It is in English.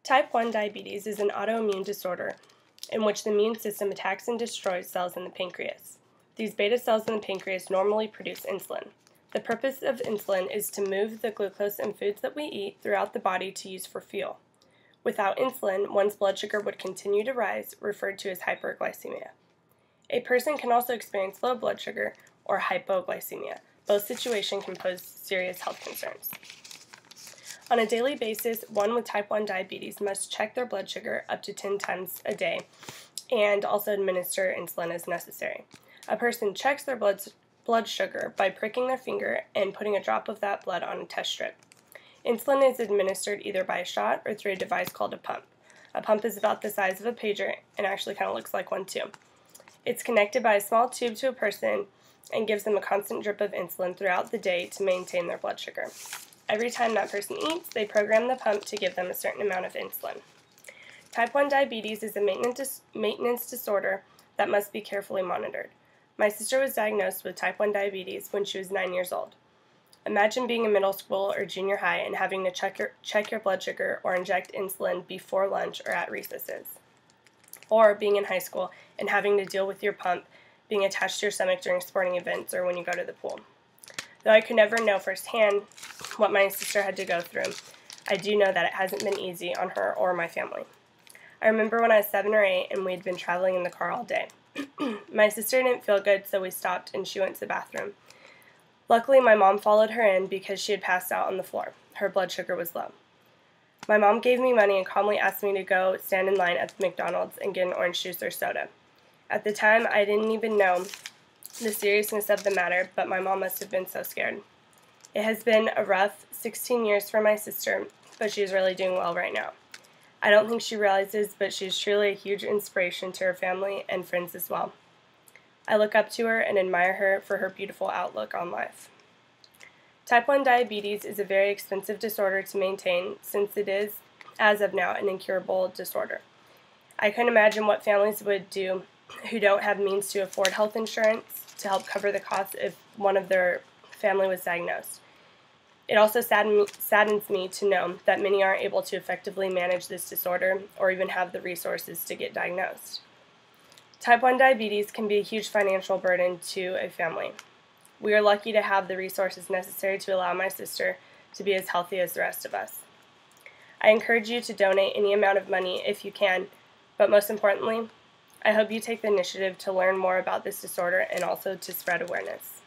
Type 1 diabetes is an autoimmune disorder in which the immune system attacks and destroys cells in the pancreas. These beta cells in the pancreas normally produce insulin. The purpose of insulin is to move the glucose in foods that we eat throughout the body to use for fuel. Without insulin, one's blood sugar would continue to rise, referred to as hyperglycemia. A person can also experience low blood sugar or hypoglycemia. Both situations can pose serious health concerns. On a daily basis, one with type 1 diabetes must check their blood sugar up to 10 times a day and also administer insulin as necessary. A person checks their blood sugar by pricking their finger and putting a drop of that blood on a test strip. Insulin is administered either by a shot or through a device called a pump. A pump is about the size of a pager and actually kind of looks like one too. It's connected by a small tube to a person and gives them a constant drip of insulin throughout the day to maintain their blood sugar. Every time that person eats, they program the pump to give them a certain amount of insulin. Type 1 diabetes is a maintenance disorder that must be carefully monitored. My sister was diagnosed with type 1 diabetes when she was 9 years old. Imagine being in middle school or junior high and having to check your blood sugar or inject insulin before lunch or at recesses. Or being in high school and having to deal with your pump being attached to your stomach during sporting events or when you go to the pool. Though I could never know firsthand what my sister had to go through, I do know that it hasn't been easy on her or my family. I remember when I was 7 or 8 and we'd been traveling in the car all day. My sister didn't feel good, so we stopped and she went to the bathroom. Luckily, my mom followed her in because she had passed out on the floor. Her blood sugar was low. My mom gave me money and calmly asked me to go stand in line at the McDonald's and get an orange juice or soda. At the time, I didn't even know the seriousness of the matter, but my mom must have been so scared. It has been a rough 16 years for my sister, but she's really doing well right now. I don't think she realizes, but she's truly a huge inspiration to her family and friends as well. I look up to her and admire her for her beautiful outlook on life. Type 1 diabetes is a very expensive disorder to maintain since it is, as of now, an incurable disorder. I couldn't imagine what families would do who don't have means to afford health insurance to help cover the costs if one of their family was diagnosed. It also saddens me to know that many aren't able to effectively manage this disorder or even have the resources to get diagnosed. Type 1 diabetes can be a huge financial burden to a family. We are lucky to have the resources necessary to allow my sister to be as healthy as the rest of us. I encourage you to donate any amount of money if you can, but most importantly, I hope you take the initiative to learn more about this disorder and also to spread awareness.